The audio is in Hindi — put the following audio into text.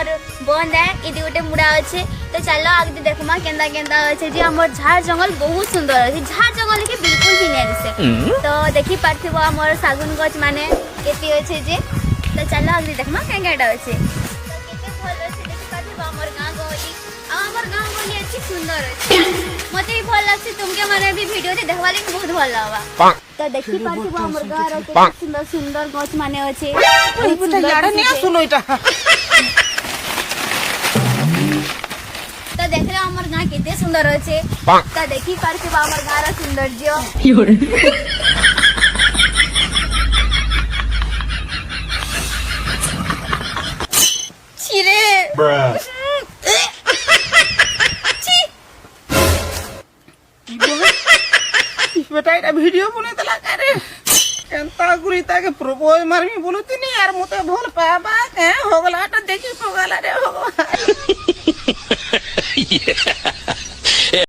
हमर बंद है इदी गोटे मुड़ा अच्छे तो चलो आगे देखमा केंदा केंदा अच्छे जे हमर झाड़ जंगल बहुत सुंदर अच्छे झाड़ जंगल के बिल्कुल भी नहीं दिसे तो देखि पारथिबो हमर सागुन गछ माने केती अच्छे जे तो चलो आगे देखमा केंगाडा अच्छे तो केते भल अच्छे देखि पारथिबो हमर गां गली हमर गां गली अच्छी सुंदर अच्छे मते भी भल लागছে तुमके माने भी वीडियो ते देखवा ले बहुत भल लागबा तो देखि पारथिबो हमर गां रो केते सुंदर सुंदर गछ माने अच्छे এই পুতা ইয়াড়ে নিয়ে শুনো এটা तो देख रहे हमर गां केते सुंदर अच्छे तो देखि पारथिबो हमर गां रो सौंदर्य छिरे বেটা এটা ভিডিও বনে দেলা কারে কেনতা গুরি তাকে প্রপোজ মারমি বলুতিনি আর মতে ভুল পাবা হ্যাঁ হগলাটা দেখি পগালা রে ভগবান